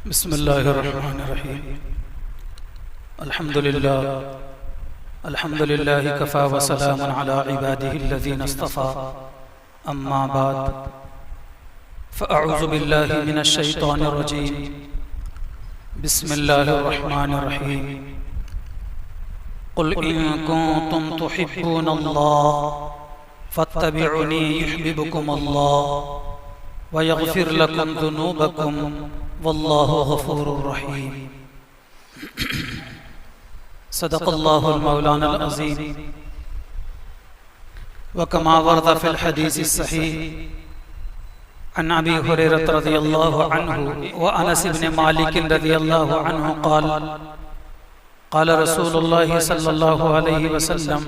बिस्मिल्लाहिर्रहमानिर्रहीम। अल्हम्दुलिल्लाह कफ़ा व सलामुन अला इबादिहिल्लज़ीना इस्तफ़ा। अम्मा बाद फ़अऊज़ु बिल्लाहि मिनश शैतानिर रजीम। बिस्मिल्लाहिर्रहमानिर्रहीम। क़ुल इन कुन्तुम तुहिब्बूनल्लाह फ़त्तबिऊनी युह्बिबकुमुल्लाह व यग़फ़िर लकुम ज़ुनूबकुम वल्लाहु गफ़ूरुर रहीम। सदक़ल्लाहुल मौलानाल अज़ीम व कमा वरद फ़िल हदीसिस सहीह अन अबी हुरैरह रज़ियल्लाहु अन्हु व अनस इब्न मालिक रज़ियल्लाहु अन्हु क़ाल क़ाल रसूलुल्लाह सल्लल्लाहु अलैहि वसल्लम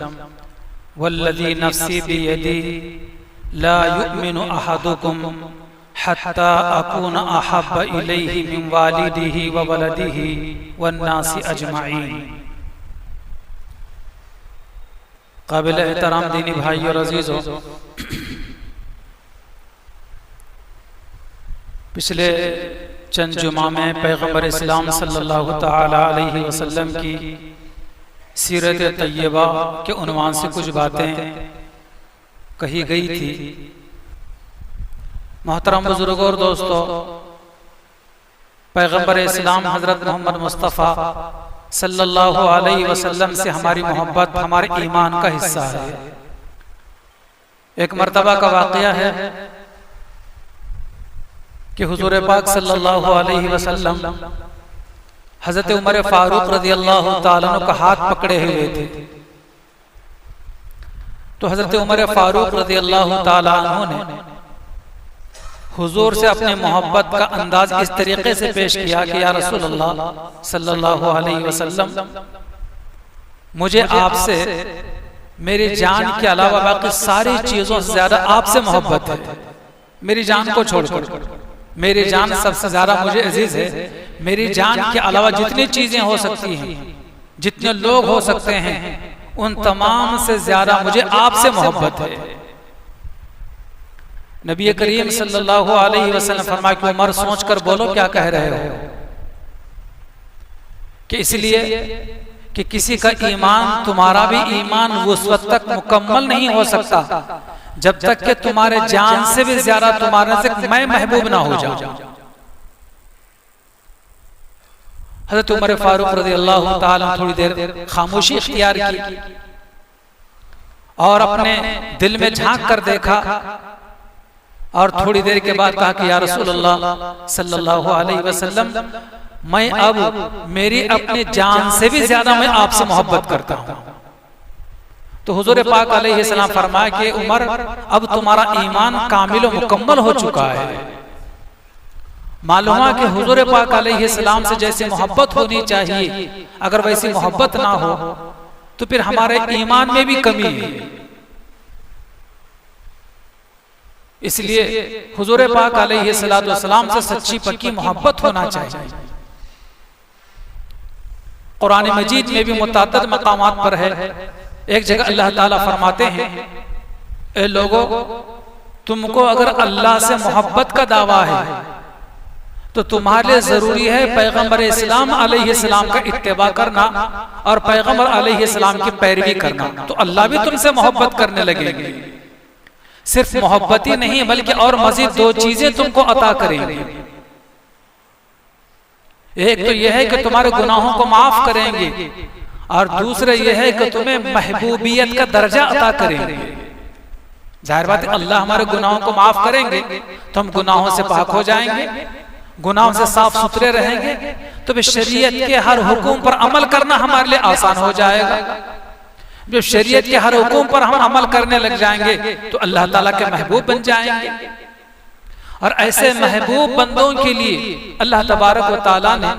वल्लज़ी नफ़्सी बियदी ला युमिनु अहदुकुम हत्ता अकून अहब्ब इलैहि मिन वालिदिही व वलदिही वन्नासि अजमईन। काबिल एहतराम दीनी भाइयों और अजीज़ों, पिछले चंद जुमा में पैगम्बर इस्लाम सल्लल्लाहु ताला अलैहि वसल्लम की सीरत तय्यबा के उन्वान से कुछ बातें कही गई थी। मोहतरम बुजुर्गों और दोस्तों, पैगम्बर इस्लाम हज़रत मोहम्मद मुस्तफ़ा सल्लल्लाहु अलैहि वसल्लम से हमारी मोहब्बत हमारे ईमान का हिस्सा है। एक मर्तबा का वाक़या है कि हुज़ूर पाक सल्लल्लाहु अलैहि वसल्लम हज़रत उमर फारूक रज़ियल्लाहु ताला अन्हु का हाथ पकड़े हुए थे। तो हज़रत उमर फारूक रज़ियल्लाहु ताला अन्हु ने हुजूर से अपनी मोहब्बत का अंदाज इस तरीके से पेश किया कि या रसूलल्लाह सल्लल्लाहु अलैहि वसल्लम, मुझे आपसे मेरी जान के अलावा बाकी सारी चीजों से ज्यादा आपसे मोहब्बत है। मेरी जान को छोड़कर मेरी जान सबसे ज्यादा मुझे अजीज है। मेरी जान के अलावा जितनी चीजें हो सकती हैं, जितने लोग हो सकते हैं, उन तमाम से ज्यादा मुझे आपसे मोहब्बत है। नबी करीम सल्लल्लाहु अलैहि वसल्लम फरमाया कि उमर सोच कर बोलो क्या कह रहे हो, कि इसलिए कि किसी का ईमान तुम्हारा भी ईमान उस वक्त तक मुकम्मल नहीं हो सकता जब तक कि तुम्हारे जान से भी ज्यादा तुम्हारे से मैं महबूब ना हो जाऊं। हज़रत उमर फारूक रज़ियल्लाहु ताला थोड़ी देर खामोशी इख्तियार की और अपने दिल में झांक कर देखा और थोड़ी देर के बाद कहा कि या रसूलल्लाह सल्लल्लाहु अलैहि वसल्लम, मैं अब मेरी अपनी जान से भी ज्यादा मैं आपसे मोहब्बत करता हूं। तो हुजूर पाक अलैहि सलाम फरमाया कि उमर, अब तुम्हारा ईमान कामिल और मुकम्मल हो चुका है। मालूम है कि हुजूर पाक अलैहि सलाम से जैसी मोहब्बत होनी चाहिए, अगर वैसी मोहब्बत ना हो तो फिर हमारे ईमान में भी कमी है। इसलिए हुजूर पाक अलैहिस्सलाम से सच्ची पक्की मोहब्बत होना चाहिए। कुरान मजीद में भी मुतअद्दिद मकामात पर है। एक जगह अल्लाह ताला फरमाते हैं, ए लोगों, तुमको अगर अल्लाह से मोहब्बत का दावा है तो तुम्हारे लिए जरूरी है पैगम्बर इस्लाम अलैहिस्सलाम का इत्तिबा करना और पैगम्बर अलैहिस्सलाम की पैरवी करना। तो अल्लाह भी तुमसे मोहब्बत करने लगेंगे। सिर्फ मोहब्बत ही नहीं बल्कि और मजीद दो चीजें तुमको अता करेंगे। एक तो यह है कि तुम्हारे गुनाहों को माफ करेंगे और दूसरा यह है कि तुम्हें महबूबियत का दर्जा अता करेंगे। जाहिर बात है, अल्लाह हमारे गुनाहों को माफ करेंगे तो हम गुनाहों से पाक हो जाएंगे, गुनाहों से साफ सुथरे रहेंगे, तो फिर शरीयत के हर हुक्म पर अमल करना हमारे लिए आसान हो जाएगा। जो शरीयत के हर हुक्म पर हम अमल करने लग जाएंगे तो अल्लाह ताला के महबूब बन जाएंगे। और ऐसे महबूब बंदों के लिए अल्लाह तबारक व तआला ने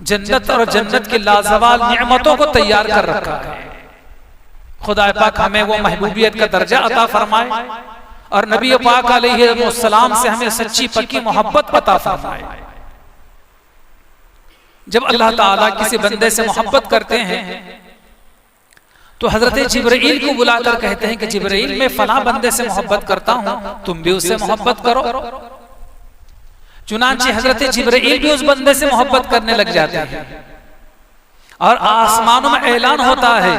जन्नत और जन्नत की लाजवाल नियमतों को तैयार कर रखा है। खुदा पाक हमें वो महबूबियत का दर्जा अता फरमाए और नबी पाक अलैहिस्सलाम से हमें सच्ची पक्की मोहब्बत अता फरमाए। जब अल्लाह ताला किसी बंदे से मोहब्बत करते हैं तो हजरत जिब्राइल को बुलाकर कहते हैं कि जिब्राइल, मैं फला बंदे से मोहब्बत करता हूं, तुम भी उससे मोहब्बत करो। चुनांचे हजरत जिब्राइल भी उस बंदे से मोहब्बत करने लग जाते हैं और आसमानों में ऐलान होता है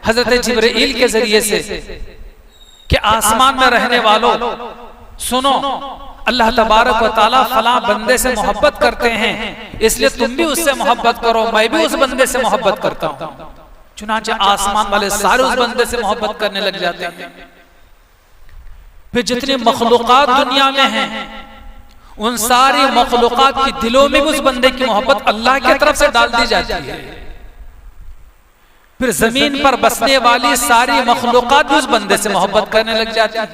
हजरत जिब्राइल के जरिए से कि आसमान में रहने वालों सुनो, अल्लाह तबारक व तआला फला बंदे से मोहब्बत करते हैं, इसलिए तुम भी उससे मोहब्बत करो, मैं भी उस बंदे से मोहब्बत करता हूं। चुनांचे आसमान वाले सारे उस बंदे से मोहब्बत करने लग जाते हैं। फिर जितनी मखलूकात दुनिया में हैं उन सारी मखलूकात की दिलों में भी उस बंदे की मोहब्बत अल्लाह की तरफ से डाल दी जाती है। फिर जमीन पर बसने वाली सारी मखलूकात भी उस बंदे से मोहब्बत करने लग जाती है।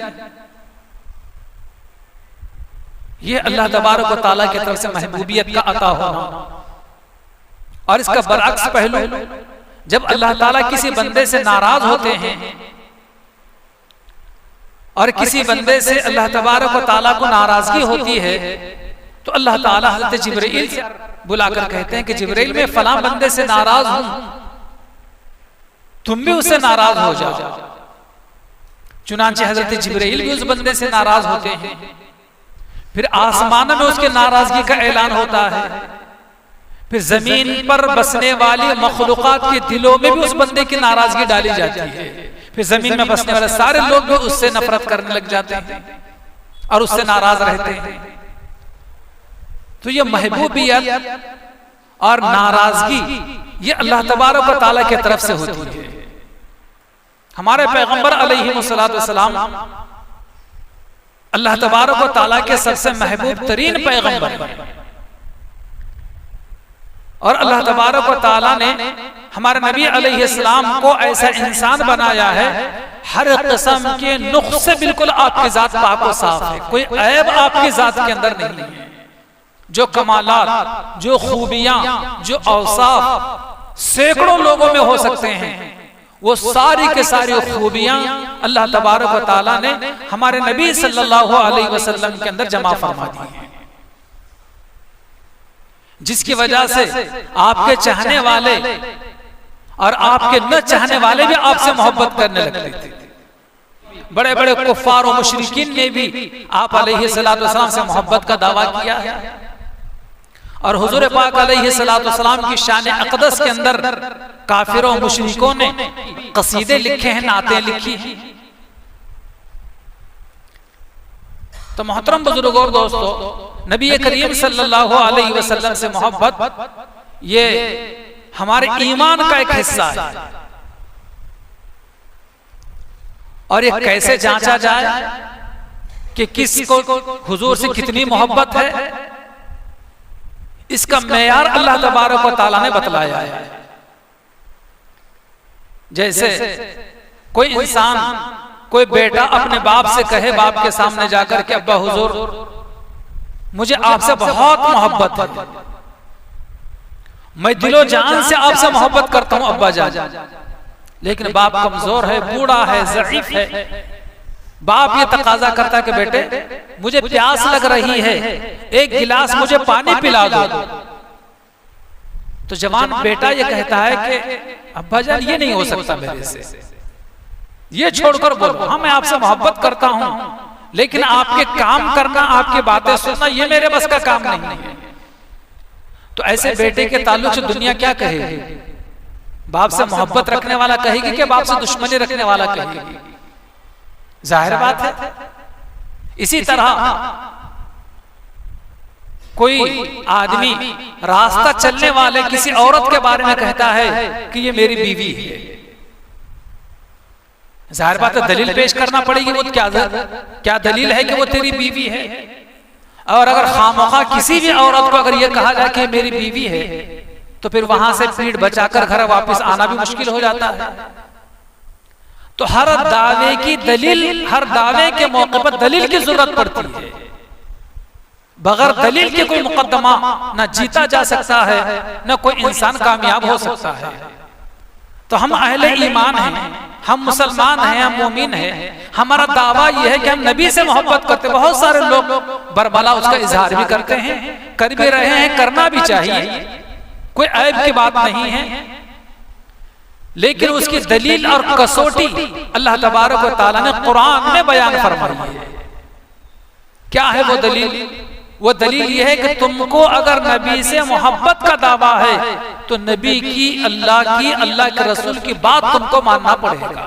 ये अल्लाह तबारक व तआला की तरफ से महबूबियत का अता होना। और इसका बरअक्स पहलू, जब अल्लाह ताला किसी बंदे से नाराज होते हैं और किसी बंदे से अल्लाह तबारक व तआला को नाराजगी होती है, तो अल्लाह ताला हज़रत जिब्राइल से बुलाकर कहते हैं कि जिब्राइल मैं फलां बंदे से नाराज हूं, तुम भी उससे नाराज हो जाओ। चुनांचे हज़रत जिब्राइल भी उस बंदे से नाराज होते हैं। फिर आसमान में उसके नाराजगी का ऐलान होता है। फिर जमीन पर बसने वाली मखलूकात के दिलों में भी उस बंदे की नाराजगी डाली जाती है। फिर जमीन में बसने वाले सारे लोग भी उससे नफरत करने लग जाते हैं और उससे नाराज रहते हैं। तो ये महबूबियत और नाराजगी ये अल्लाह तबारक व तआला की तरफ से होती है। हमारे पैगंबर अलैहिस्सलाम अल्लाह तबारक व तआला के सबसे महबूब तरीन पैगंबर हैं और अल्लाह तबारक व तआला ने हमारे नबी अलैहिस्सलाम को ऐसा इंसान बनाया है, हर किस्म के नुक्स से बिल्कुल आपकी जात पाक व साफ है, कोई ऐब आपकी जात के अंदर नहीं है। जो कमालात, जो खूबियां, जो औसाफ सैकड़ों लोगों में हो सकते हैं, वो सारी के सारी खूबियां अल्लाह तबारक व तआला ने हमारे नबी सल्लल्लाहु अलैहि वसल्लम के अंदर जमा फरमा दी है, जिसकी वजह से आपके चाहने वाले और आपके न चाहने वाले भी आपसे मोहब्बत करने लगते थे। बड़े बड़े कुफ्फार और मुशरिकीन ने भी आप अलैहिस्सलातु वस्सलाम से मोहब्बत का दावा किया है और हुजूर पाक अलैहिस्सलातु वस्सलाम की शान अक़दस के अंदर काफिरों मुशरिकों ने कसीदे लिखे हैं, नातें लिखी हैं। तो मोहतरम बुजुर्गों और दोस्तों, नबी करीम सल्लल्लाहु अलैहि वसल्लम से मोहब्बत ये हमारे ईमान का एक हिस्सा है। और ये कैसे जांचा जाए कि किसको हुजूर से कितनी मोहब्बत है, इसका मेयार अल्लाह तबारक व तआला ने बतलाया है। जैसे कोई इंसान, कोई बेटा अपने बाप से कहे, बाप के सामने जाकर के अब्बा हुजूर मुझे आपसे बहुत मोहब्बत है, मैं दिलो जान से आपसे मोहब्बत करता हूं अब्बा जान, लेकिन बाप कमजोर है, बूढ़ा है, ज़ईफ है। बाप ये तकाजा करता कि बेटे मुझे प्यास लग रही है, एक गिलास मुझे पानी पिला दो। तो जवान बेटा ये कहता है कि अब्बा जान ये नहीं हो सकता मेरे से, ये छोड़कर बोलो, हाँ मैं आपसे मोहब्बत करता हूं, लेकिन आपके काम करना, आपकी बातें सुनना ये मेरे बस का काम नहीं है। तो ऐसे बेटे के ताल्लुक से दुनिया क्या कहेगी? बाप से मोहब्बत रखने वाला कहेगी कि बाप से दुश्मनी रखने वाला कहेगी? जाहिर बात है। इसी तरह कोई आदमी रास्ता चलने वाले किसी औरत के बारे में कहता है कि ये मेरी बीवी है, जाहिर बात है दलील पेश करना पड़ेगी, वो क्या दलील है कि वो तेरी बीवी है। और अगर खामखा किसी भी औरत को अगर ये कहा जाए कि मेरी बीवी है, तो फिर वहां से पीठ बचाकर घर वापस आना भी मुश्किल हो जाता है। तो हर दावे की दलील, हर दावे के मौके पर दलील की जरूरत पड़ती है। बगैर दलील के कोई मुकदमा न जीता जा सकता है, न कोई इंसान कामयाब हो सकता है। तो हम अहले ईमान हैं, हम मुसलमान हैं, हम मोमिन हैं, हमारा दावा यह है कि हम नबी से मोहब्बत करते। बहुत सारे लोग बरबला उसका इजहार भी करते हैं, कर भी रहे हैं, करना भी चाहिए, कोई ऐब की बात नहीं है। लेकिन उसकी दलील और कसौटी अल्लाह तबारक व तआला ने कुरान में बयान फरमाई है। क्या है वो दलील? वो दलील ये है कि तुमको अगर नबी से मोहब्बत का दावा है तो नबी की, अल्लाह के रसूल की बात तुमको मानना पड़ेगा।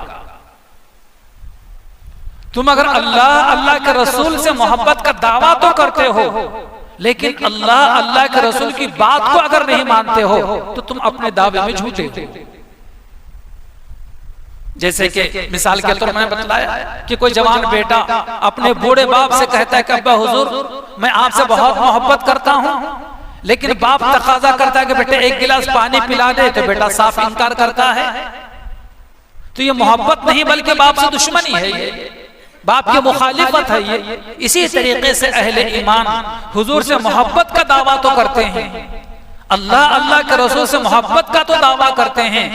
तुम अगर अल्लाह के रसूल से मोहब्बत का दावा तो करते हो, लेकिन अल्लाह के रसूल की बात को अगर नहीं मानते हो तो तुम अपने दावे में झूठे हो। जैसे कि मिसाल के तौर पर मैंने बतलाया कि कोई जवान बेटा अपने बूढ़े बाप से कहता है कि अब्बा हुजूर मैं आपसे बहुत मोहब्बत करता हूं, लेकिन बाप तकाजा करता है कि बेटे एक गिलास पानी पिला दे, तो बेटा साफ इनकार करता है। तो ये मोहब्बत नहीं बल्कि बाप से दुश्मनी है, ये बाप की मुखालिफत है ये। इसी तरीके से अहले ईमान हुजूर से मोहब्बत का दावा तो करते हैं, अल्लाह के रसूल से मोहब्बत का तो दावा करते हैं,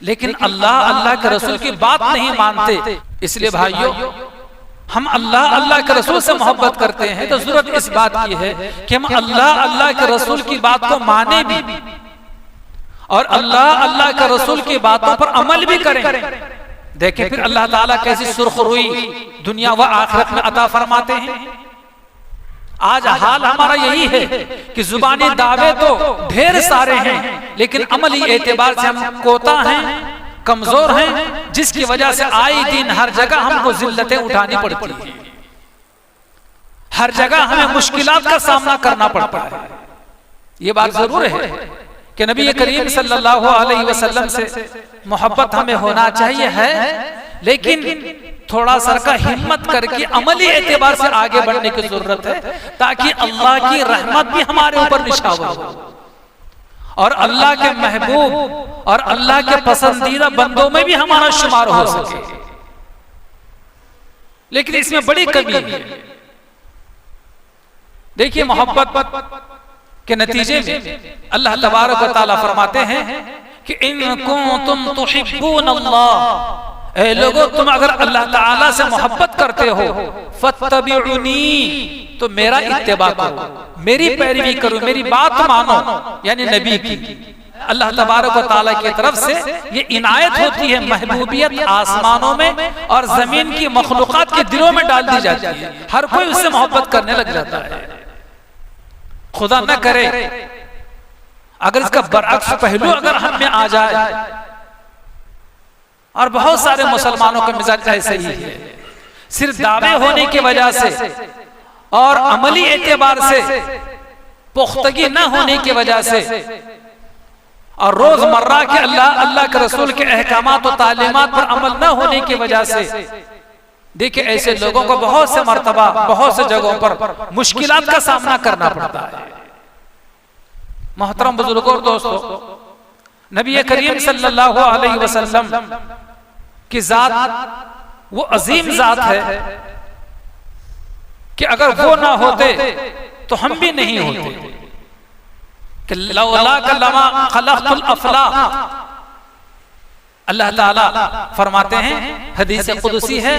लेकिन अल्लाह के रसूल की बात नहीं मानते। इसलिए भाइयों, हम अल्लाह के रसूल से मोहब्बत करते हैं तो जरूरत इस बात की है कि हम अल्लाह के रसूल की बात को माने भी और अल्लाह के रसूल की बातों पर अमल भी करें। देखिए फिर अल्लाह ताला कैसी सुरखरुई दुनिया व आखिरत में अता फरमाते हैं। आज हाल हमारा यही है कि जुबानी दावे तो ढेर सारे हैं, लेकिन अमली एतबार से हम कोता हैं, कमजोर हैं, जिसकी वजह से आए दिन हर जगह हमको जिल्लतें उठानी पड़ती हैं, हर जगह हमें मुश्किलात का सामना करना पड़ता है। ये बात जरूर है कि नबी करीम सल्लल्लाहु अलैहि वसल्लम से मोहब्बत हमें होना चाहिए है, लेकिन थोड़ा सा का हिम्मत करके अमली एतबार से आगे बढ़ने की जरूरत है, ताकि अल्लाह की रहमत भी हमारे ऊपर निछावर हो और अल्लाह के महबूब और अल्लाह के पसंदीदा बंदों में भी हमारा शुमार हो सके। लेकिन इसमें बड़ी कमी है। देखिए मोहब्बत के नतीजे में अल्लाह तबारक व तआला फरमाते हैं कि इन कुंतुम तुहिब्बून अल्लाह, ऐ लोगों तुम अगर अल्लाह ताला से मोहब्बत करते हो फत्तबिउनी, तो मेरा इत्तिबा करो, मेरी पैरवी करो, मेरी बात मानो, यानी नबी की। अल्लाह तबारक व तआला की तरफ से ये इनायत होती है, महबूबियत आसमानों में और जमीन की मखलूकात के दिलों में डाल दी जाती है। हर कोई उससे मोहब्बत करने लग जाता है। खुदा न करे अगर इसका बरअक्स पहलू अगर हम में आ जाए, और बहुत सारे मुसलमानों का मिजाज ऐसे ही है, सिर्फ दावे होने की वजह से और अमली एतबार से पुख्तगी न होने की वजह से और रोजमर्रा के अल्लाह के रसूल के अहकामात और तालीमात पर अमल न होने की वजह से, देखिए ऐसे लोगों को बहुत से मर्तबा बहुत से जगहों पर मुश्किलात का सामना करना पड़ता है। मोहतरम बुजुर्गों और दोस्तों, नबी करीम सल्लल्लाहु अलैहि वसल्लम की जात वो अजीम जात है कि अगर वो ना होते तो हम भी नहीं होते। कि लौला कलमा खलक़तुल अफलाक, अल्लाह ताला फरमाते हैं, हदीस कुदसी है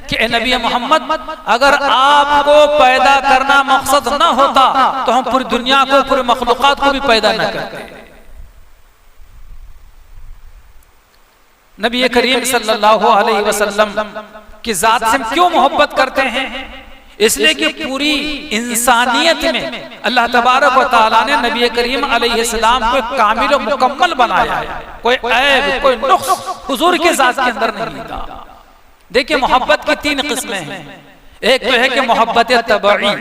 कि ए नबी मोहम्मद, अगर आपको पैदा करना मकसद ना होता तो हम पूरी दुनिया को, पूरी मखलूकात को भी पैदा न करते। नबी करीम सल्लल्लाहु अलैहि वसल्लम की जात से हम क्यों मोहब्बत करते हैं? इसलिए कि पूरी इंसानियत में अल्लाह तबारक व तआला ने नबी करीम अलैहिस्सलाम को कामिल और मुकम्मल बनाया है। कोई ऐब, कोई नुक्स हुजूर की जात के अंदर नहीं था। देखिए मोहब्बत की तीन किस्में हैं। एक तो है कि मोहब्बत तबई,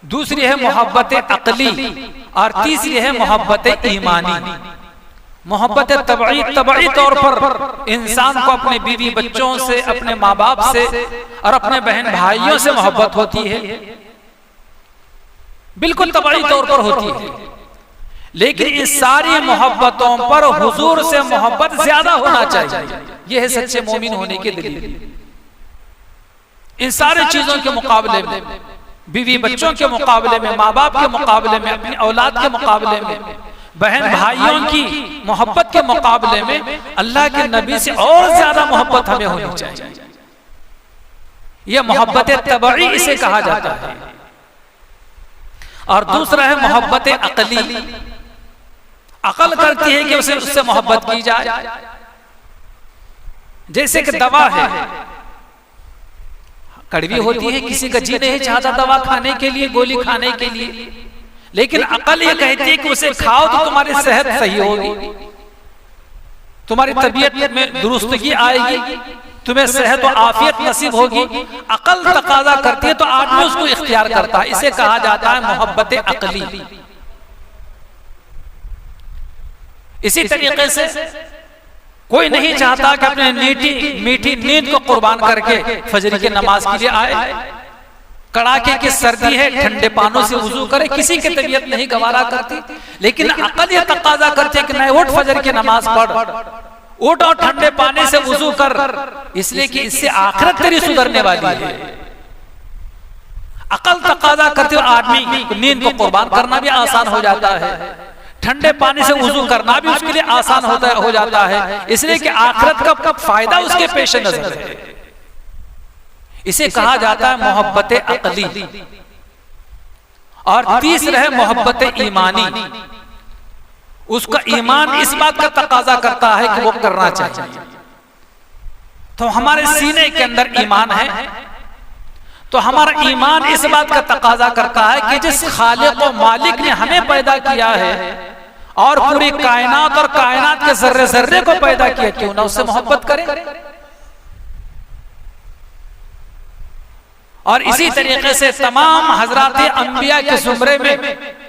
दूसरी है मोहब्बत अकली और तीसरी है मोहब्बत ईमानी। मोहब्बत तबई तौर पर इंसान को अपने बीवी बच्चों से, अपने माँ बाप से और अपने बहन भाइयों से मोहब्बत होती है, बिल्कुल तबई तौर पर होती है। लेकिन इस सारी मोहब्बतों पर हुजूर से मोहब्बत ज्यादा होना चाहिए। यह है सच्चे मोमिन होने की दलील। इन सारी चीजों के मुकाबले में, बीवी बच्चों के मुकाबले में, माँ बाप के मुकाबले में, अपनी औलाद के मुकाबले में, बहन भाइयों की मोहब्बत के मुकाबले में अल्लाह के नबी से और ज्यादा मोहब्बत हमें होनी चाहिए। यह मोहब्बत तबई इसे कहा जाता है। और दूसरा है मोहब्बत अकली, अकल करती है कि उससे मोहब्बत की जाए। जैसे कि दवा है, कड़वी होती है, किसी का जी नहीं चाहता दवा खाने के लिए, गोली खाने के लिए, लेकिन अकल ये कहती है कि उसे खाओ तो तुम्हारी सेहत सही होगी, तुम्हारी तबीयत में दुरुस्तगी आएगी, तुम्हें सेहत और आफियत नसीब होगी। अकल तकाजा करती है तो आदमी उसको इख्तियार करता है। इसे कहा जाता है मोहब्बत अकली। इसी तरीके से कोई नहीं चाहता कि अपने मीठी नींद को कुर्बान करके फजर की नमाज के लिए आए। कड़ाके की सर्दी है, ठंडे पानों से वुजू करे, किसी की तबीयत नहीं गवारा करती, लेकिन अकल ये तकाजा करती है कि नहीं, उठ फजर की नमाज पढ़, उठ और ठंडे पानी से वुजू कर, इसलिए कि इससे आखिरत तेरी सुधरने वाली है। अकल तकाजा करते हुए आदमी नींद को कुर्बान करना भी आसान हो जाता है, ठंडे पानी से वुजू करना भी उसके लिए आसान हो जाता है, इसलिए कि आखिरत का फायदा उसके पेश नजर है। इसे कहा जाता है मोहब्बत अकली। और तीसरा है मोहब्बत ईमानी। उसका ईमान इस बात का तकाजा करता है कि वो करना चाहिए। तो हमारे सीने के अंदर ईमान है, तो हमारा ईमान इस बात का तकाजा करता है कि जिस खालिक और मालिक ने हमें पैदा किया है और पूरी कायनात और कायनात के जर्रे जर्रे को पैदा किया, क्यों ना उससे मोहब्बत करें। और इसी तरीके से तमाम हजरात अंबिया के जुमरे में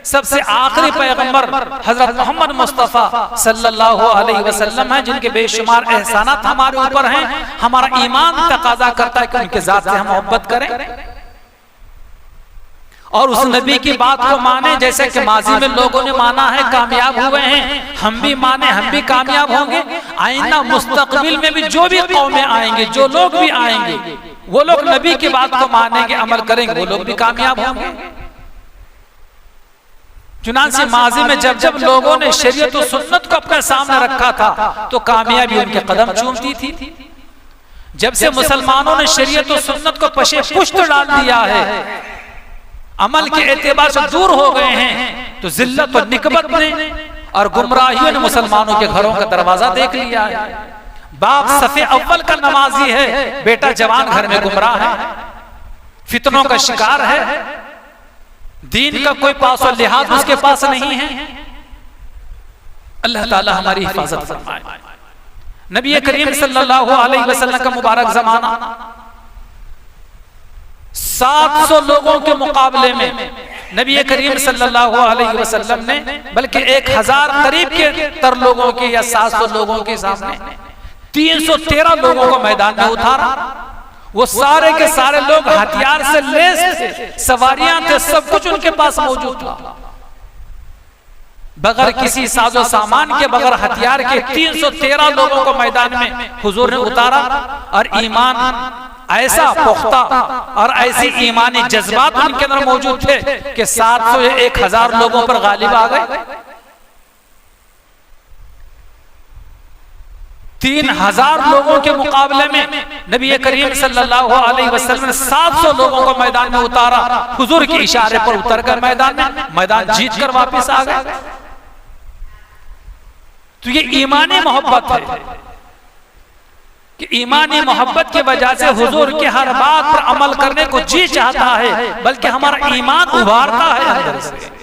सबसे आखिरी पैगंबर हजरत मोहम्मद मुस्तफा सल्लल्लाहु अलैहि वसल्लम हैं, जिनके बेशुमार एहसानात हमारे ऊपर हैं। हमारा ईमान तकाजा करता है कि उनके जात से हम मोहब्बत करें और उस नबी की बात को माने, जैसे कि माजी में लोगों ने माना है, कामयाब हुए हैं, हम भी माने, हम भी कामयाब होंगे। आइंदा मुस्तकबिल में भी जो भी कौमें आएंगे, जो लोग भी आएंगे, वो लोग नबी की बात को मानेंगे, अमल करेंगे, वो लोग भी कामयाब होंगे। चुनांचे माजी में जब जब लोगों ने शरीयत और सुन्नत को अपने सामने रखा था तो कामयाबी उनके कदम चूमती थी। जब से मुसलमानों ने शरीयत और सुन्नत को पशे पुष्ट डाल दिया है, अमल के एतबार से दूर हो गए हैं, तो जिल्लत और निकबत ने और गुमराहियों ने मुसलमानों के घरों का दरवाजा देख लिया है। बाप सफे अव्वल का नमाजी है, बेटा जवान घर में गुमराह है, फितनों का शिकार है, दीन का कोई पास और लिहाज उसके पास नहीं है। अल्लाह ताला हमारी हिफाजत फरमाए। नबी करीम सल्लल्लाहु अलैहि वसल्लम का मुबारक जमाना 700 लोगों के मुकाबले में नबी करीम सल्लल्लाहु अलैहि वसल्लम ने बल्कि 1000 करीब के तर लोगों के या 700 लोगों के सामने 313 लोगों को मैदान में उतारा। वो सारे के सारे लोग हथियार से लैस थे, सवारियां थे, सब कुछ उनके पास मौजूद था। बगैर किसी साजो सामान के, बगैर हथियार के 313 लोगों को मैदान में हुजूर ने उतारा। और ईमान ऐसा पुख्ता और ऐसी ईमानी जज्बात उनके अंदर मौजूद थे कि 700 या 1000 लोगों पर गालिब आ गए। 3000 लोगों के मुकाबले में नबी करीम सल्लल्लाहु अलैहि वसल्लम ने 700 लोगों को मैदान में उतारा। हुजूर के इशारे पर उतर कर मैदान जीत कर वापस आ गए। तो ये ईमानी मोहब्बत है कि ईमानी मोहब्बत की वजह से हुजूर के हर बात पर अमल करने को जी चाहता है, बल्कि हमारा ईमान उभारता है अंदर से।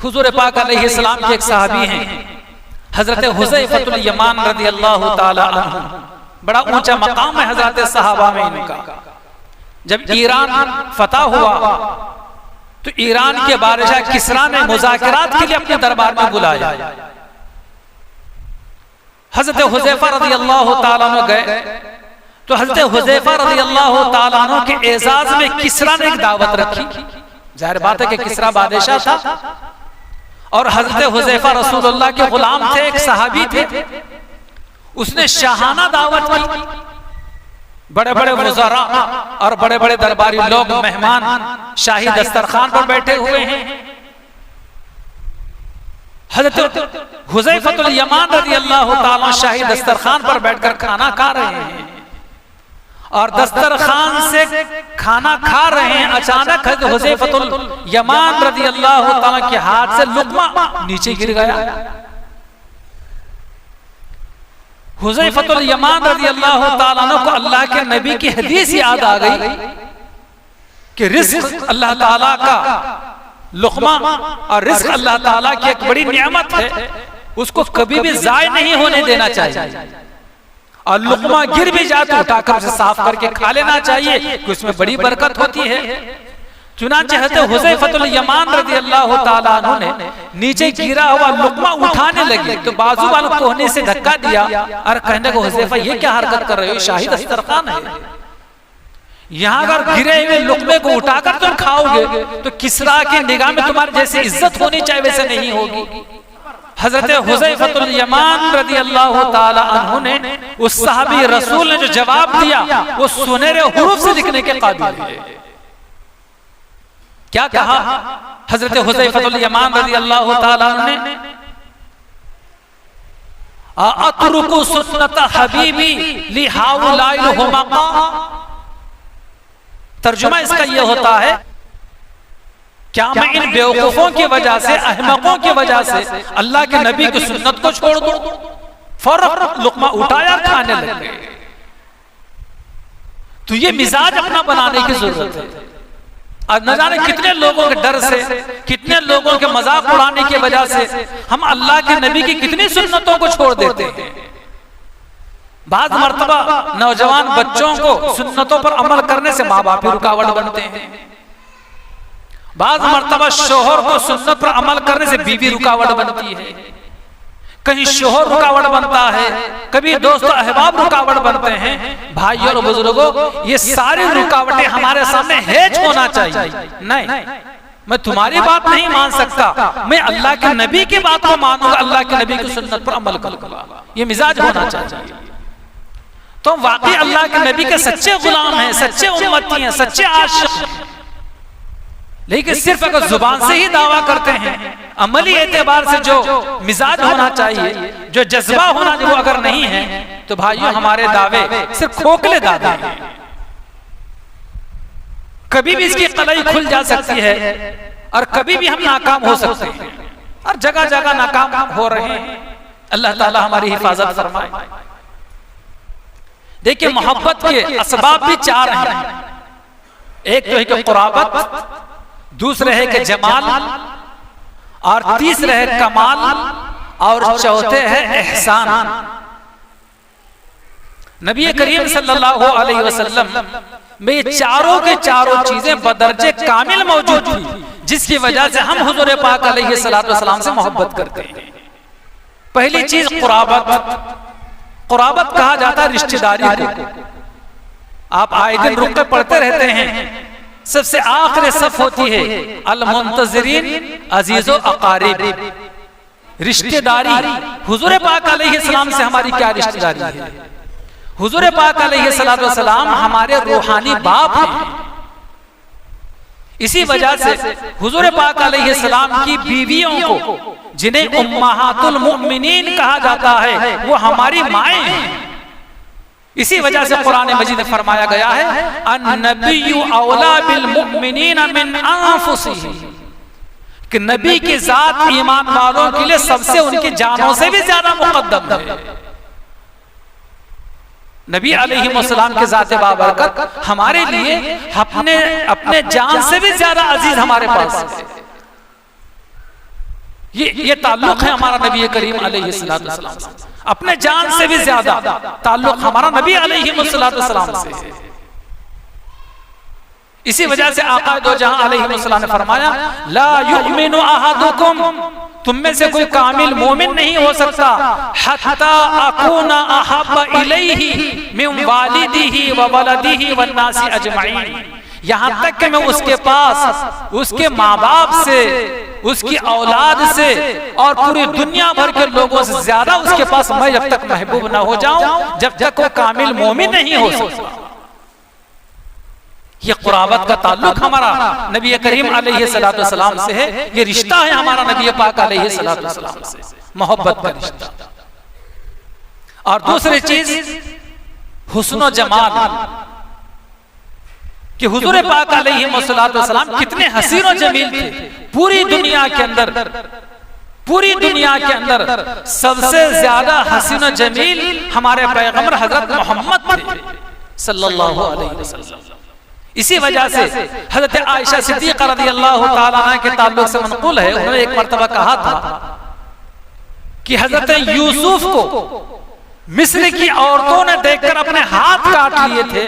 हुजूर पाक अलैहिस्सलाम के एक सहाबी हैं हजरत हुज़ैफतुल यमान रज़ियल्लाहु ताला अन्हु, बड़ा ऊंचा मकाम है हजरत सहाबा में इनका। जब ईरान फतह हुआ तो ईरान के बादशाह किसरा ने मुज़ाकरात के लिए अपने दरबार में बुलाया। हजरत हुज़ैफा रज़ियल्लाहु ताला अन्हु गए तो हजरत हुज़ैफा रज़ियल्लाहु ताला अन्हु के एजाज में किसरा ने एक दावत रखी। जाहिर बात है कि किसरा बादशाह था और हजरत हुज़ैफा रसूलुल्लाह के गुलाम थे, एक सहाबी थे। उसने शाहाना दावत की। बड़े बड़े वज़रा और बड़े बड़े दरबारी लोग, मेहमान शाही दस्तरखान पर बैठे हुए हैं। हजरत हुज़ैफतुल यमान रज़ियल्लाहु ताला शाही दस्तरखान पर बैठकर खाना खा रहे हैं और दस्तरखान से खाना खा रहे हैं। अचानक हजरत हुज़ैफतुल यमान रज़ियल्लाहु ताला के हाथ से लुक़मा नीचे गिर गया। हुज़ैफतुल यमान रज़ियल्लाहु ताला अन्हु को अल्लाह के नबी की हदीस याद आ गई कि रिज़्क़ अल्लाह ताला का लुक़मा और रिज़्क़ अल्लाह ताला की एक बड़ी नियामत है, उसको कभी भी ज़ाय नहीं होने देना चाहिए। और लुक़मा गिर भी जाए तो उठाकर उसे साफ करके खा लेना चाहिए कि उसमें बड़ी बरकत होती है। चुनांचे हज़रत हुज़ैफतुल यमान रज़ियल्लाहु ताला अन्हु ने नीचे गिरा हुआ लुक़मा उठाने लगे तो बाजू वाले कोहने से धक्का दिया और कहने को हुज़ैफा ये क्या हरकत कर रहे हो, शाही दस्तरखान है, यहाँ अगर गिरे हुए लुक़मे को उठाकर तुम खाओगे तो किसरा की निगाह में तुम्हारी जैसी इज्जत होनी चाहिए वैसे नहीं होगी। हज़रत हुज़ैफतुल यमान रज़ियल्लाहु ताला अन्हु ने उस सहाबी रसूल ने जो जवाब दिया वो सुनहरे हुरूफ से लिखने के काबिल है। क्या कहा हज़रत हुज़ैफतुल यमान रज़ियल्लाहु ताला अन्हु ने, अतरुकु सुन्नत हबीबी लिहाउलाइल हुमका। तर्जुमा इसका यह होता है, क्या मैं इन बेवकूफों की वजह से, अहमकों की वजह से अल्लाह के नबी की सुन्नत को छोड़ दूं? फौरन लुक़मा उठाया खाने लगे। तो ये मिजाज अपना बनाने की जरूरत है। और न जाने कितने लोगों के डर से, कितने लोगों के मजाक उड़ाने की वजह से हम अल्लाह के नबी की कितनी सुन्नतों को छोड़ देते हैं। बाद मर्तबा नौजवान बच्चों को सुन्नतों पर अमल करने से माँ बाप रुकावट बनते हैं। बाद मर्तबा शोहर को सुन्नत पर अमल करने से बीवी रुकावट बनती है। कहीं शोहर रुकावट बनता है, कभी दोस्त अहबाब रुकावट बनते हैं। भाइयों और बुजुर्गों, ये सारी रुकावटें हमारे सामने हेज होना चाहिए। नहीं, मैं तुम्हारी बात नहीं मान सकता, मैं अल्लाह के नबी की बात को मानूंगा, अल्लाह के नबी की सुन्नत पर अमल करूंगा। ये मिजाज होना चाहिए। तो वाकई अल्लाह के नबी के सच्चे गुलाम हैं, सच्चे उम्मती हैं, सच्चे आशिक हैं। लेकिन सिर्फ अगर जुबान से ही दावा करते हैं, अमली एतबार से जो मिजाज होना चाहिए, जो जज्बा होना वो अगर नहीं है, तो भाइयों हमारे दावे सिर्फ खोखले दावे हैं। कभी भी इसकी कलाई खुल जा सकती है और कभी भी हम नाकाम हो सकते हैं, और जगह जगह नाकाम हो रहे हैं। अल्लाह ताला हमारी हिफाजत फरमाए। देखिए, मोहब्बत के असबाब भी चार हैं। एक तो है कि कुराबत, दूसरे है कि जमाल, और तीसरे है कमाल, और चौथे है एहसान। नबी करीम सल्लल्लाहु अलैहि वसल्लम में ये चारों के चारों चीजें बदर्जे कामिल मौजूद थी, जिसकी वजह से हम हुजूर पाक अलैहि सल्लल्लाहु अलैहि वसल्लम से मोहब्बत करते हैं। पहली चीज कुराबत। कुराबत कहा जाता है रिश्तेदारी को। आप आए दिन रुक कर पढ़ते रहते हैं, सबसे आखिरी सफ होती है अल मुंतज़िरीन अजीज़ो अकारिब। रिश्तेदारी, हुजूर पाक अलैहि सलाम से हमारी क्या रिश्तेदारी है? हुजूर पाक अलैहि सलाम हमारे रूहानी बाप हैं। इसी वजह से हुजूर पाक अलैहि सलाम की बीवियों को, जिन्हें उम्महातुल मुमिनीन कहा जाता है, वो हमारी माएं हैं। इसी वजह से कुरान मजीद में फरमाया गया है, अन्नबिय्यु औला बिल मुमिनीना मिन अनफुसिहिम, कि नबी की जात ईमान वालों के लिए सबसे उनकी जानों से भी ज्यादा मुकद्दम है। नबी अलैहिस्सलाम के जात बाबरकत हमारे लिए अपने जान से भी ज्यादा अजीज हमारे पास है। ये ताल्लुक है हमारा नबी करीम अलैहिस्सलाम से, अपने जान से भी ज्यादा ताल्लुक हमारा नबी अलैहिस्सलाम से है। इसी वजह से आका दो जहां अलैहिस्सलाम ने फरमाया, ला युमिनु अहादुकुम, तुम में से कोई कामिल मोमिन नहीं हो सकता, हत्ता अकूना अहब्बा इलैहि मिन वालिदिही व वलदिही वन नासी अजमईन, यहाँ तक कि मैं उसके पास, उसके माँ बाप से, उसकी औलाद से और पूरी दुनिया भर के लोगों से ज्यादा उसके पास मैं जब तक महबूब न हो जाऊं, जब तक वो कामिल मोमिन नहीं हो सकता। ये कुराबत का ताल्लुक हमारा नबी करीम अलैहिस्सलाम से है। ये रिश्ता है हमारा नबी पाक अलैहिस्सलाम से, मोहब्बत का रिश्ता। और दूसरी चीज हुस्न जमाल, कि हुजूर पाक अलैहिस्सलाम कितने हसीन और जमील थे। पूरी दुनिया के अंदर, पूरी दुनिया के अंदर सबसे ज्यादा हसीन जमील हमारे पैगंबर हजरत मोहम्मद थे सल्लल्लाहु अलैहि वसल्लम। इसी वजह से हजरत आयशा सिद्दीक़ा रज़ियल्लाहु ताला अन्हा के ताल्लुक से मनक़ूल है, उन्होंने एक मर्तबा कहा था कि हजरत यूसुफ को मिस्र की औरतों ने देखकर अपने हाथ काट लिए थे।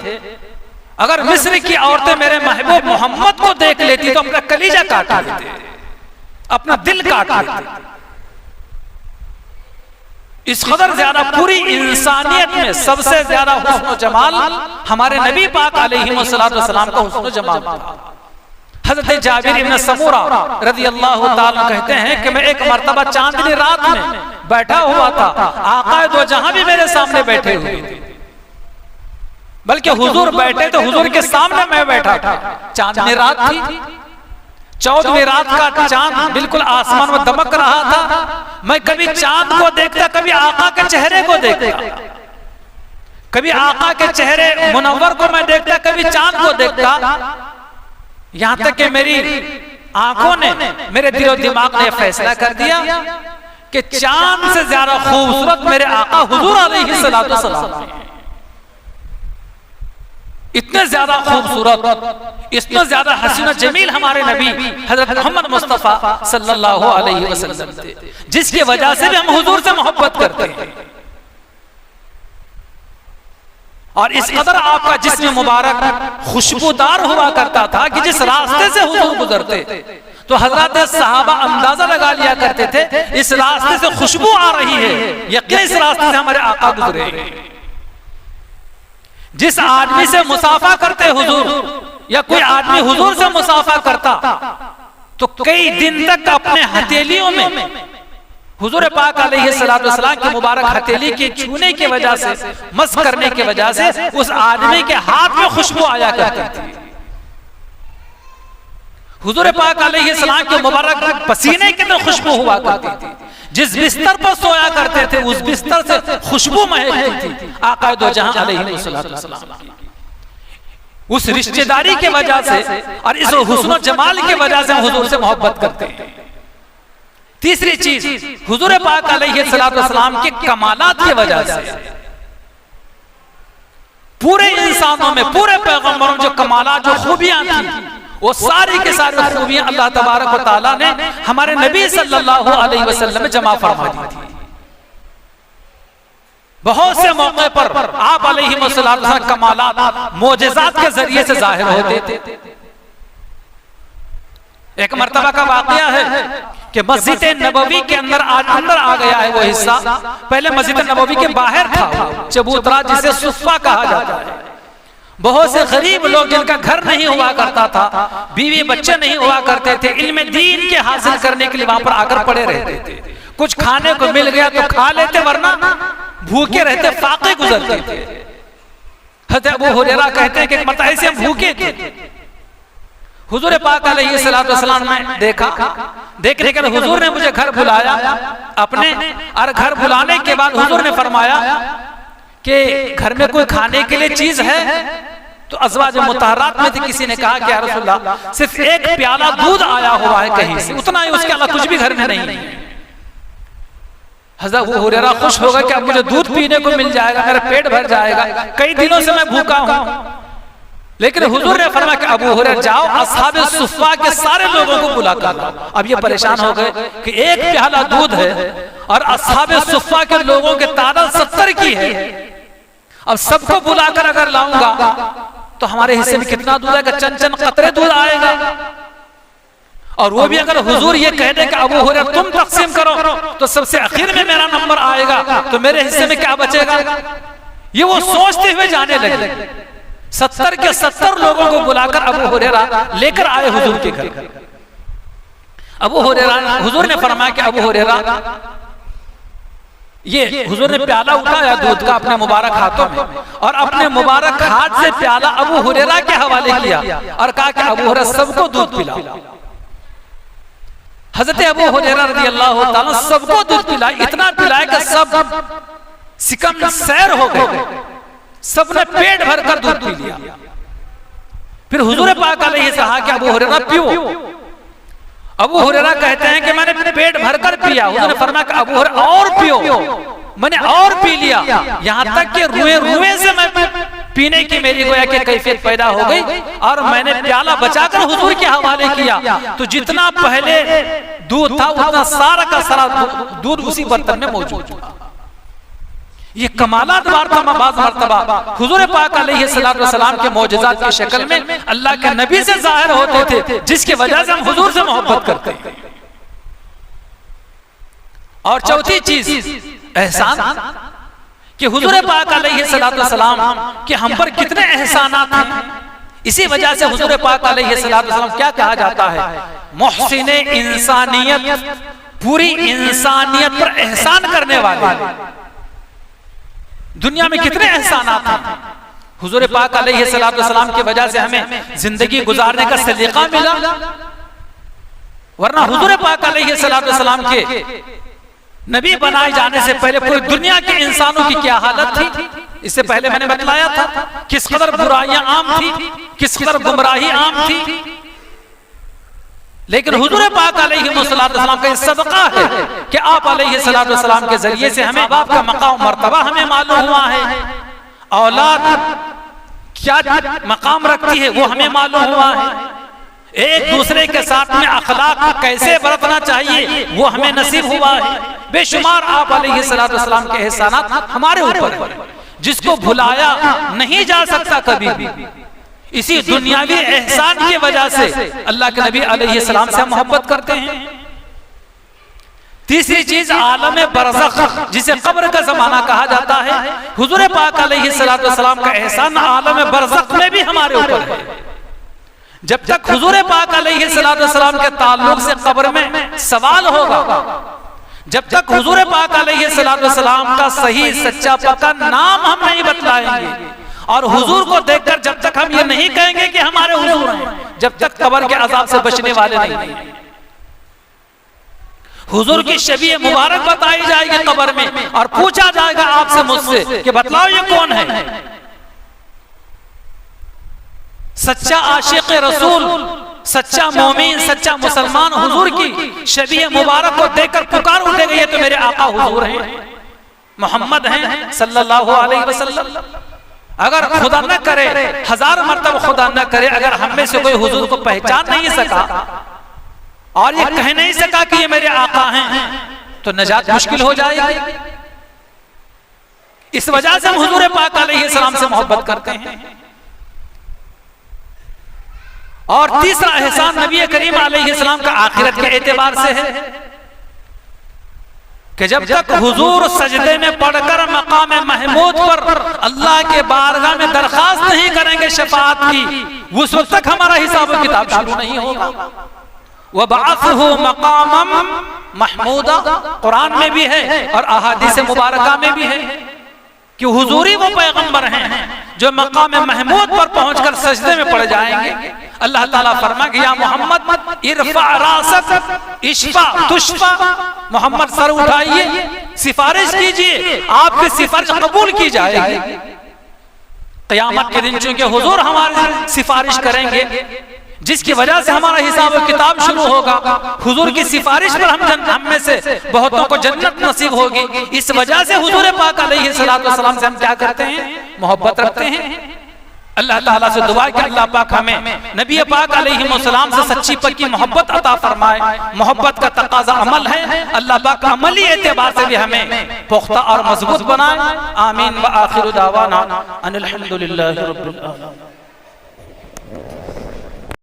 अगर मिस्र की औरतें मेरे महबूब मोहम्मद को देख लेती तो अपना कलीजा काट लेते, अपना दिल काट लेते। इस कदर ज्यादा पूरी इंसानियत में सबसे ज्यादा हुस्न जमाल हमारे नबी पाक अलैहिस्सलाम का हुस्न जमाल था। हजरत जाबिर इब्न समूरा रज़ियल्लाहु ताला कहते हैं कि मैं एक मर्तबा चांदनी रात में बैठा हुआ था, आका दो जहां भी मेरे सामने बैठे हुए थे, बल्कि हुजूर बैठे तो हुजूर के सामने मैं बैठा था। चांदनी रात थी, 14वीं रात का चांद बिल्कुल आसमान में दमक रहा था। मैं कभी चांद को देखता, कभी आका के चेहरे को देखता, कभी आका के चेहरे मुनव्वर को मैं देखता, कभी चांद को देखता। यहां तक कि मेरी आंखों ने, मेरे दिलो दिमाग ने फैसला कर दिया कि चांद से ज्यादा खूबसूरत मेरे आका हुजूर अलैहिस्सलातु वस्सलाम, इतने ज्यादा खूबसूरत, इतना ज्यादा हसीन जमील हमारे नबी हजरत मोहम्मद मुस्तफा सल्लल्लाहु अलैहि वसल्लम थे, जिसकी वजह से भी हम हुजूर से मोहब्बत करते हैं। और इस कदर आपका जिस्म मुबारक खुशबूदार हुआ करता था कि जिस रास्ते से हुजूर गुजरते तो हजरत सहाबा अंदाजा लगा लिया करते थे इस रास्ते से खुशबू आ रही है, यकीन इस रास्ते से हमारे आका गुजरे। जिस आदमी से मुसाफा करते हुजूर, या कोई आदमी हुजूर से मुसाफा करता तो कई दिन तक अपने हथेलियों में हुजूर पाक अलैहिस्सलातु वस्सलाम की मुबारक हथेली के छूने की वजह से, मस करने की वजह से उस आदमी के हाथ में खुशबू आया करती थी। हुजूर पाक अलैहिस्सलाम के मुबारक पसीने की तो खुशबू हुआ करती थी। जिस बिस्तर पर सोया करते थे उस बिस्तर से खुशबू महकती थी आका दो जहां अलैहिस्सलातु वस्सलाम की। उस रिश्तेदारी के वजह से और इस हुस्न जमाल की वजह से हुजूर से मोहब्बत करते हैं। तीसरी चीज, हुजूर पाक अलैहिस्सलातु वस्सलाम के कमालात की वजह से पूरे इंसानों में, पूरे पैगंबरों जो कमालात, जो खूबियां थी, वो सारी के सारी खूबियां अल्लाह तबारक व तआला ने हमारे नबी सल्लल्लाहु अलैहि वसल्लम में जमा फरमा दी थी। बहुत से मौके पर आप अलैहिस्सलाम कमालात, मोजेज़ात के जरिए से जाहिर होते थे। एक मर्तबा का वाकया है कि मस्जिद नबवी के अंदर आ गया है वो हिस्सा। पहले मस्जिद नबवी के बाहर था चबूतरा, जिसे सुफ़ा कहा जाता है। बहुत से गरीब लोग जिनका घर नहीं हुआ करता था, बीवी बच्चे नहीं हुआ करते थे, इल्म दीन के हासिल करने के लिए वहां पर आकर पड़े रहते थे। कुछ खाने को मिल गया तो खा लेते, वरना भूखे रहते, फाके गुजरते थे। हज़रत अबू हुरैरा कहते हैं कि मतलब ऐसे हम भूखे थे। हुजूर पाक अलैहिस्सलातु वस्सलाम ने देखने के बाद हुजूर ने मुझे घर बुलाया अपने, और घर बुलाने के बाद हुजूर ने फरमाया कि घर में कोई खाने के लिए चीज है? तो अज़वाज मुतहरात में से किसी ने कहा कि या रसूलल्लाह सिर्फ एक प्याला दूध आया हुआ है कहीं से, उतना ही, उसके अलावा कुछ भी घर में नहीं है। हज़रत अबू हुरैरा खुश हो गए कि अब मुझे दूध पीने को मिल जाएगा, मेरा पेट भर जाएगा, कई दिनों से मैं भूखा हूं। लेकिन हुजूर ने फरमाया कि अबू हुरैरा जाओ अस्हाबे सुफ़ा के सारे लोगों को बुला कर लाओ। अब ये परेशान हो गए कि एक प्याला दूध है और अस्हाबे सुफ़ा के लोगों के तादाद 70 की है। अब सबको बुलाकर अगर लाऊंगा तो हमारे हिस्से में कितना दूध आएगा? चंद कतरे दूध आएगा। और वो भी अगर हुजूर ये कह दे कि अबू हुरैरा तुम तकसीम करो तो सबसे आखिर में मेरा नंबर आएगा, तो मेरे हिस्से में क्या बचेगा? ये वो सोचते हुए जाने लगे। 70 के 70 लोगों को बुलाकर अबू हुरैरा लेकर आए हुजूर के घर। अबू हुरैरा, हुजूर ने फरमाया कि अबू हुरैरा, ये हुजूर ने प्याला उठाया दूध का अपने मुबारक हाथों में और अपने मुबारक हाथ से प्याला अबू हुरैरा के हवाले किया और कहा कि अबू हुरैरा सबको दूध पिलाओ। हजरत अबू हुरैरा रज़ियल्लाहु ताला सबको दूध पिलाया, इतना पिलाया कि सब सिकम सैर हो गए, सबने पेट भरकर दूध पी लिया। फिर हुजूर पाक अलैहि कहा कि अबू हुरैरा पियो। अबू हुरैरा कहते हैं कि मैंने पेट भरकर पिया। उन्होंने फरमाया कि अबू हुरैरा और पियो, मैंने और पी लिया, यहाँ तक कि रुए रुए से मैं पीने की मेरी गोया कि कैफियत पैदा हो गई और मैंने प्याला बचाकर हुजूर के हवाले किया। तो जितना पहले दूध था उतना सारा का सारा दूध उसी बर्तन में मौजूद था। ये कमालात बाज़ मर्तबा हुजूर पाक अलैहिस्सलातु वस्सलाम के मौजज़ात की शक्ल में अल्लाह के नबी से जाहिर होते थे, जिसकी वजह से हम हुजूर से मोहब्बत करते हैं। और चौथी चीज एहसान, कि हुजूर पाक अलैहिस्सलातु वस्सलाम के हम पर कितने एहसानात हैं। इसी वजह से हुजूर पाक अलैहिस्सलातु वस्सलाम क्या कहा जाता है, मुहसिने इंसानियत, पूरी इंसानियत पर एहसान करने वाले। दुनिया में कितने एहसानात हैं। हुजूर पाक अलैहिस्सलातु वस्सलाम की वजह से हमें जिंदगी गुजारने का सलीका मिला, वरना हुजूर पाक अलैहिस्सलातु वस्सलाम के नबी बनाए जाने से पहले पूरी दुनिया के इंसानों की क्या हालत थी। इससे पहले मैंने बतलाया था किस कदर बुराइयां आम थी, किस कदर गुमराही आम थी। लेकिन हुजूर पाक अलैहिस्सलातु वस्सलाम का सदका है कि आप अलैहिस्सलातु वस्सलाम के जरिए से हमें बाप का मकाम मर्तबा हमें मालूम हुआ है, औलाद क्या मकाम रखती है वो हमें मालूम हुआ है, एक दूसरे के साथ में अखलाक कैसे बरतना चाहिए वो हमें नसीब हुआ है। बेशुमार आप अलैहिस्सलातु वस्सलाम के एहसानात हमारे ऊपर है, जिसको भुलाया नहीं जा सकता कभी भी। इसी दुनियावी एहसान की वजह से अल्लाह के नबी अलैहिस्सलाम से मोहब्बत करते हैं। तीसरी चीज आलम बरज़ख, जिसे कब्र का जमाना कहा जाता है, हुजूर पाक अलैहिस्सलातु वस्सलाम का एहसान आलम बरज़ख में भी हमारे ऊपर है। जब तक हुजूर पाक अलैहिस्सलातु वस्सलाम के ताल्लुक से कब्र में सवाल होगा, जब तक हुजूर पाक अलैहिस्सलातु वस्सलाम का सही सच्चा पक्का नाम हम नहीं बतलाएंगे और हुजूर को देखकर जब तक हम ये नहीं कहेंगे कि हमारे हुजूर हैं, जब तक कब्र के अजाब से बचने वाले नहीं हैं। हुजूर की शबीह मुबारक बताई जाएगी कब्र में और पूछा जाएगा आपसे मुझसे कि बतलाओ ये कौन है। सच्चा आशिक रसूल, सच्चा मोमिन, सच्चा मुसलमान हुजूर की शबीह मुबारक को देखकर पुकार उठेगा, ये तो मेरे आका हुजूर हैं, मोहम्मद हैं सल्लल्लाहु अलैहि वसल्लम। अगर खुदा न करे, हजार मर्तबा खुदा न करे, अगर हम में से कोई हुजूर को पहचान नहीं सका और ये कह नहीं सका कि ये मेरे आका हैं, तो नजात मुश्किल हो जाएगी। इस वजह से हम हुजूर पाक अलैहिस्सलाम से मोहब्बत करते हैं। और तीसरा एहसान नबी करीम अलैहिस्सलाम का आखिरत के एतबार से है कि जब तक हुजूर सजदे में पढ़कर मकाम महमूद पर अल्लाह के बारगाह में दरखास्त नहीं करेंगे शफाअत की, उस वक्त तक हमारा हिसाब किताब शुरू नहीं होगा। वबअसहु मकामम महमूदा, कुरान में भी है और अहादीस मुबारका में भी है कि हुजूरी वो पैगंबर हैं जो मकाम महमूद पर पहुंचकर सजदे में पड़ जाएंगे। अल्लाह ताला फरमाएगा या मोहम्मद इरफा रासक इश्फा तुश्फा, मोहम्मद सर उठाइए, सिफारिश कीजिए, आपकी सिफारिश कबूल की जाएगी। क़यामत के दिन चूंकि हुजूर हमारी सिफारिश करेंगे, जिसकी वजह से हमारा हिसाब किताब शुरू होगा, हुजूर की सिफारिश पर हम में से बहुतों को जन्नत नसीब होगी। इस वजह से हुजूर पाक अलैहिस्सलातु वस्सलाम से हम क्या करते हैं, मोहब्बत रखते हैं। अल्लाह ताला से दुआ कि अल्लाह पाक हमें नबी पाक अलैहिस्सलाम से सच्ची पक्की मोहब्बत अता फरमाए। मोहब्बत का तकाजा अमल है, अल्लाह पाक अमली एतबार से भी हमें पुख्ता और मजबूत बनाए। आमीन व आखिरु दावाना अनिल हम्दुलिल्लाहि रब्बिल आलमीन।